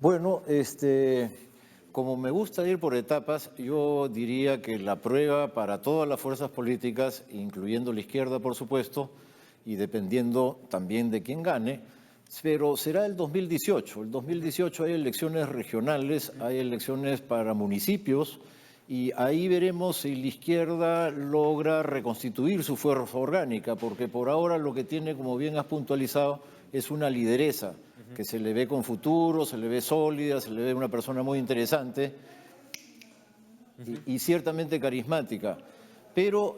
Bueno, como me gusta ir por etapas, yo diría que la prueba para todas las fuerzas políticas, incluyendo la izquierda, por supuesto, y dependiendo también de quién gane, pero será el 2018. El 2018 hay elecciones regionales, hay elecciones para municipios, y ahí veremos si la izquierda logra reconstituir su fuerza orgánica, porque por ahora lo que tiene, como bien has puntualizado, es una lideresa que se le ve con futuro, se le ve sólida, se le ve una persona muy interesante y ciertamente carismática. Pero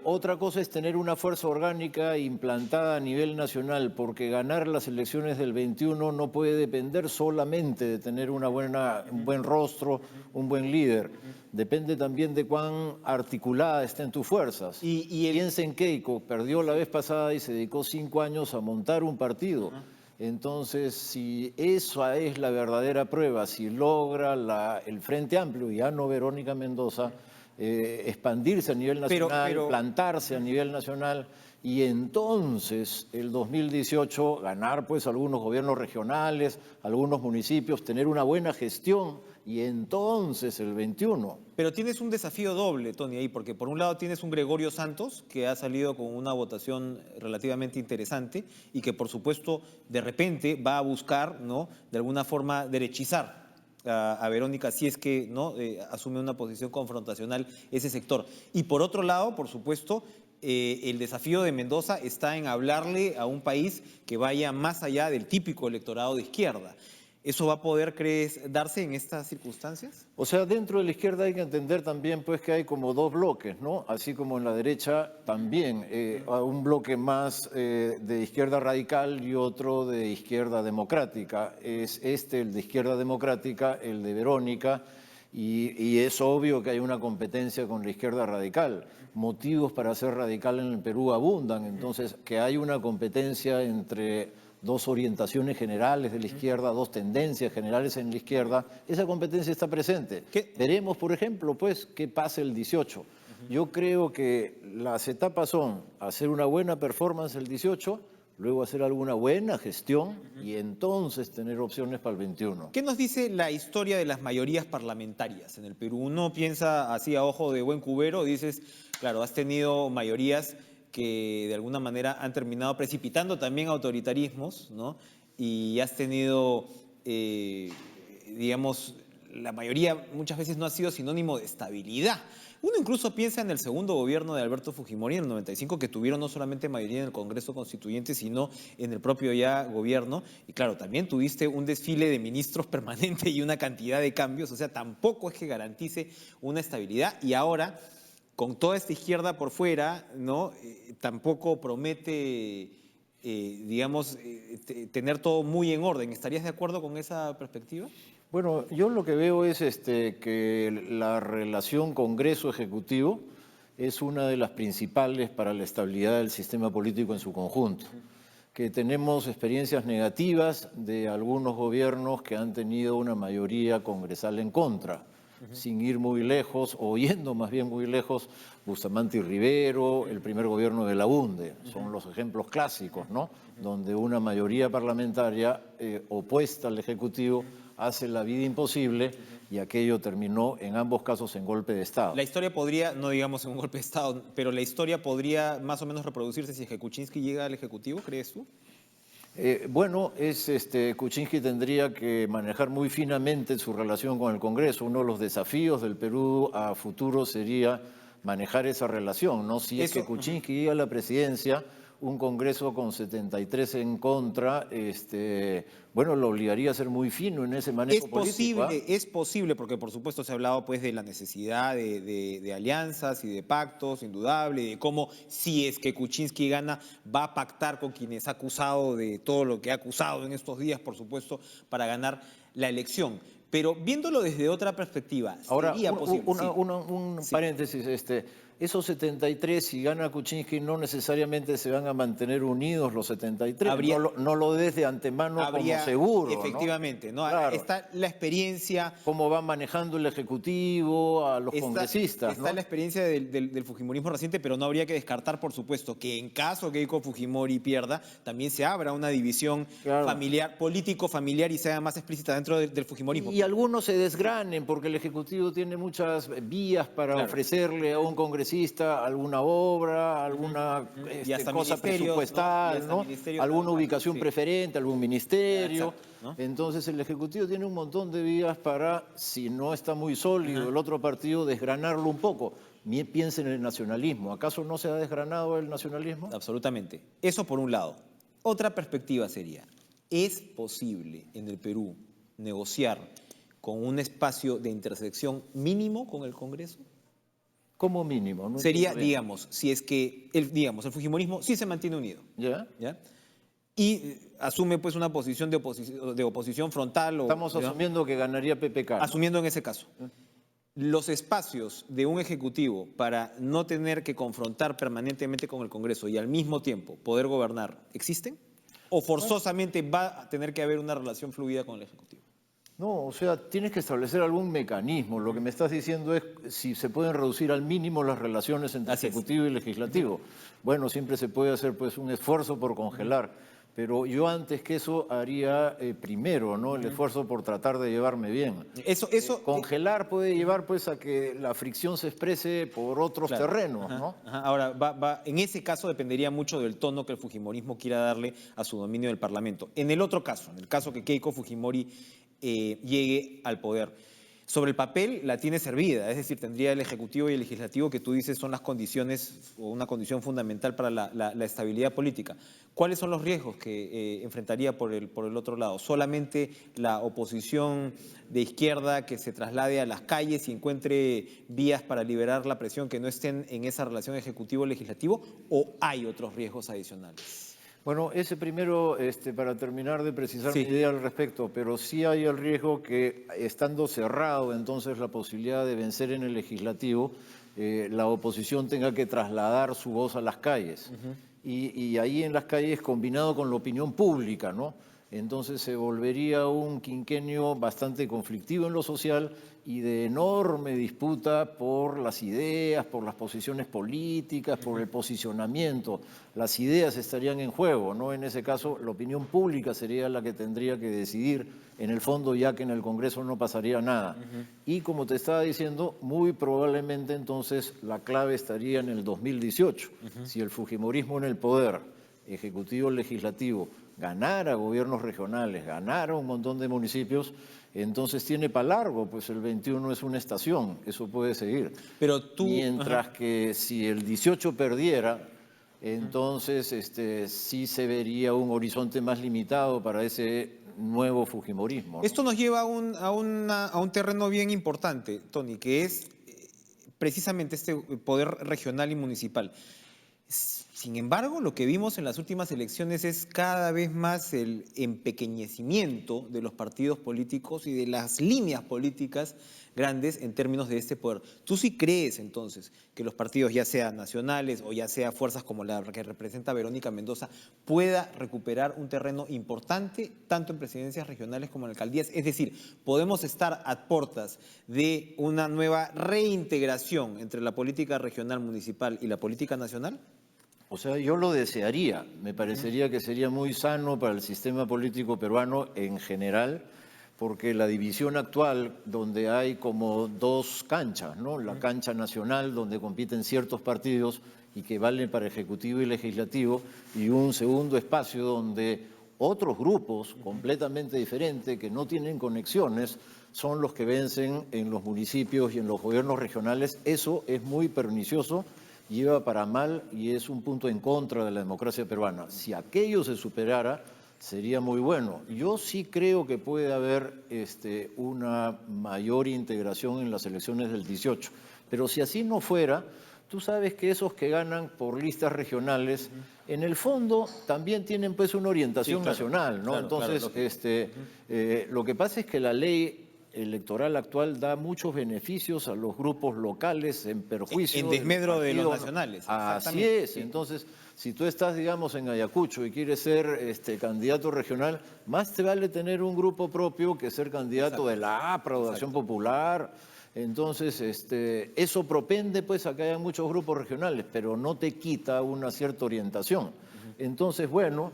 otra cosa es tener una fuerza orgánica implantada a nivel nacional, porque ganar las elecciones del 21 no puede depender solamente de tener un buen rostro, un buen líder. Depende también de cuán articulada estén tus fuerzas. Piensa en Keiko, perdió la vez pasada y se dedicó 5 años a montar un partido. Entonces, si esa es la verdadera prueba, si logra el Frente Amplio, ya no Verónica Mendoza, expandirse a nivel nacional, plantarse a nivel nacional y entonces el 2018 ganar pues algunos gobiernos regionales, algunos municipios, tener una buena gestión y entonces el 21. Pero tienes un desafío doble, Tony, ahí, porque por un lado tienes un Gregorio Santos que ha salido con una votación relativamente interesante y que por supuesto de repente va a buscar, ¿no?, de alguna forma derechizar a Verónica si es que no asume una posición confrontacional ese sector. Y por otro lado, por supuesto, el desafío de Mendoza está en hablarle a un país que vaya más allá del típico electorado de izquierda. ¿Eso va a poder, crees, darse en estas circunstancias? O sea, dentro de la izquierda hay que entender también pues que hay como dos bloques, ¿no? Así como en la derecha también, un bloque más de izquierda radical y otro de izquierda democrática. Es el de izquierda democrática, el de Verónica, y es obvio que hay una competencia con la izquierda radical. Motivos para ser radical en el Perú abundan, entonces que hay una competencia entre dos orientaciones generales de la izquierda, dos tendencias generales en la izquierda, esa competencia está presente. Veremos, por ejemplo, pues, qué pasa el 18. Yo creo que las etapas son hacer una buena performance el 18, luego hacer alguna buena gestión y entonces tener opciones para el 21. ¿Qué nos dice la historia de las mayorías parlamentarias en el Perú? Uno piensa así a ojo de buen cubero, dices, claro, has tenido mayorías que de alguna manera han terminado precipitando también autoritarismos, ¿no? Y has tenido, digamos, la mayoría muchas veces no ha sido sinónimo de estabilidad. Uno incluso piensa en el segundo gobierno de Alberto Fujimori en el 95, que tuvieron no solamente mayoría en el Congreso Constituyente, sino en el propio ya gobierno. Y claro, también tuviste un desfile de ministros permanente y una cantidad de cambios, o sea, tampoco es que garantice una estabilidad. Y ahora, con toda esta izquierda por fuera, ¿no? Tampoco promete, digamos, tener todo muy en orden. ¿Estarías de acuerdo con esa perspectiva? Bueno, yo lo que veo es que la relación Congreso-Ejecutivo es una de las principales para la estabilidad del sistema político en su conjunto. Que tenemos experiencias negativas de algunos gobiernos que han tenido una mayoría congresal en contra. Sin ir muy lejos, o yendo más bien muy lejos, Bustamante y Rivero, el primer gobierno de la UNDE, son los ejemplos clásicos, ¿no? Donde una mayoría parlamentaria opuesta al Ejecutivo hace la vida imposible y aquello terminó en ambos casos en golpe de Estado. La historia podría, no digamos en un golpe de Estado, pero la historia podría más o menos reproducirse si Kuczynski llega al Ejecutivo, ¿crees tú? Bueno, Kuczynski tendría que manejar muy finamente su relación con el Congreso. Uno de los desafíos del Perú a futuro sería manejar esa relación, ¿no? Si es que Kuczynski llega a la presidencia, un Congreso con 73 en contra, bueno, lo obligaría a ser muy fino en ese manejo político. Es posible, porque por supuesto se ha hablado pues de la necesidad de alianzas y de pactos, indudable, de cómo si es que Kuczynski gana, va a pactar con quienes ha acusado de todo lo que ha acusado en estos días, por supuesto, para ganar la elección. Pero viéndolo desde otra perspectiva, ahora, ¿sería posible? un paréntesis, esos 73, si gana Kuczynski, no necesariamente se van a mantener unidos los 73. No lo des de antemano como seguro. Efectivamente, ¿no? Claro. Está la experiencia. Cómo va manejando el Ejecutivo a los congresistas. Está la experiencia del fujimorismo reciente, pero no habría que descartar, por supuesto, que en caso Keiko Fujimori pierda, también se abra una división familiar, político-familiar y sea más explícita dentro del fujimorismo. Y algunos se desgranen, porque el Ejecutivo tiene muchas vías para ofrecerle a un congresista alguna obra, alguna cosa presupuestal, ¿no? Alguna ubicación preferente, algún ministerio. ¿No? Entonces el Ejecutivo tiene un montón de vías para, si no está muy sólido el otro partido, desgranarlo un poco. Piensen en el nacionalismo. ¿Acaso no se ha desgranado el nacionalismo? Absolutamente. Eso por un lado. Otra perspectiva sería, ¿es posible en el Perú negociar con un espacio de intersección mínimo con el Congreso? Como mínimo. No sería, digamos, si es que el fujimorismo sí se mantiene unido. ¿Ya? Y asume pues una posición de oposición frontal. Estamos asumiendo que ganaría PPK. ¿No? Asumiendo en ese caso. Los espacios de un ejecutivo para no tener que confrontar permanentemente con el Congreso y al mismo tiempo poder gobernar, ¿existen? ¿O forzosamente va a tener que haber una relación fluida con el ejecutivo? No, o sea, tienes que establecer algún mecanismo. Lo que me estás diciendo es si se pueden reducir al mínimo las relaciones entre ejecutivo y legislativo. Bueno, siempre se puede hacer pues un esfuerzo por congelar, pero yo antes que eso haría primero, ¿no? El esfuerzo por tratar de llevarme bien. Congelar puede llevar pues a que la fricción se exprese por otros terrenos, ¿no? Ahora, en ese caso dependería mucho del tono que el fujimorismo quiera darle a su dominio del Parlamento. En el otro caso, en el caso que Keiko Fujimori llegue al poder, sobre el papel la tiene servida, es decir, tendría el Ejecutivo y el Legislativo, que tú dices son las condiciones o una condición fundamental para la estabilidad política. ¿Cuáles son los riesgos que enfrentaría por el otro lado? ¿Solamente la oposición de izquierda que se traslade a las calles y encuentre vías para liberar la presión que no estén en esa relación Ejecutivo-Legislativo, o hay otros riesgos adicionales? Bueno, ese primero, para terminar de precisar mi idea al respecto, pero sí hay el riesgo que, estando cerrado entonces la posibilidad de vencer en el legislativo, la oposición tenga que trasladar su voz a las calles. Y ahí en las calles, combinado con la opinión pública, ¿no? Entonces se volvería un quinquenio bastante conflictivo en lo social y de enorme disputa por las ideas, por las posiciones políticas, por el posicionamiento. Las ideas estarían en juego, ¿no? En ese caso, la opinión pública sería la que tendría que decidir en el fondo, ya que en el Congreso no pasaría nada. Y como te estaba diciendo, muy probablemente entonces la clave estaría en el 2018. Si el fujimorismo en el poder, ejecutivo, legislativo, ganara gobiernos regionales, ganara un montón de municipios, entonces tiene para largo, pues el 21 es una estación, eso puede seguir. Pero tú, mientras que si el 18 perdiera, entonces sí se vería un horizonte más limitado para ese nuevo fujimorismo, ¿no? Esto nos lleva a un terreno bien importante, Tony, que es precisamente este poder regional y municipal. Sin embargo, lo que vimos en las últimas elecciones es cada vez más el empequeñecimiento de los partidos políticos y de las líneas políticas grandes en términos de este poder. ¿Tú sí crees entonces que los partidos, ya sean nacionales o ya sea fuerzas como la que representa Verónica Mendoza, pueda recuperar un terreno importante tanto en presidencias regionales como en alcaldías? Es decir, ¿podemos estar a puertas de una nueva reintegración entre la política regional municipal y la política nacional? O sea, yo lo desearía. Me parecería que sería muy sano para el sistema político peruano en general, porque la división actual, donde hay como dos canchas, ¿no? La cancha nacional, donde compiten ciertos partidos y que valen para ejecutivo y legislativo, y un segundo espacio donde otros grupos completamente diferentes, que no tienen conexiones, son los que vencen en los municipios y en los gobiernos regionales. Eso es muy pernicioso, lleva para mal y es un punto en contra de la democracia peruana. Si aquello se superara, sería muy bueno. Yo sí creo que puede haber una mayor integración en las elecciones del 18, pero si así no fuera, tú sabes que esos que ganan por listas regionales, en el fondo también tienen pues una orientación nacional, ¿no? Entonces, lo que pasa es que la ley electoral actual da muchos beneficios a los grupos locales en perjuicio En desmedro de los partidos nacionales. Así Exactamente, es. sí. Entonces, si tú estás, digamos, en Ayacucho y quieres ser candidato regional, más te vale tener un grupo propio que ser candidato de la APRA o de Acción Popular. Entonces, eso propende pues a que haya muchos grupos regionales, pero no te quita una cierta orientación. Entonces, bueno,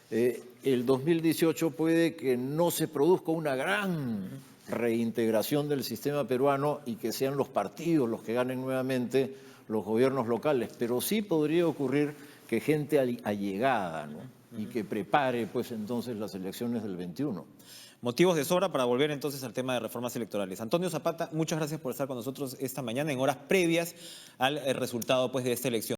el 2018 puede que no se produzca una gran reintegración del sistema peruano y que sean los partidos los que ganen nuevamente los gobiernos locales, pero sí podría ocurrir que gente allegada, ¿no? Y que prepare pues entonces las elecciones del 21. Motivos de sobra para volver entonces al tema de reformas electorales. Antonio Zapata, muchas gracias por estar con nosotros esta mañana en horas previas al resultado pues, de esta elección.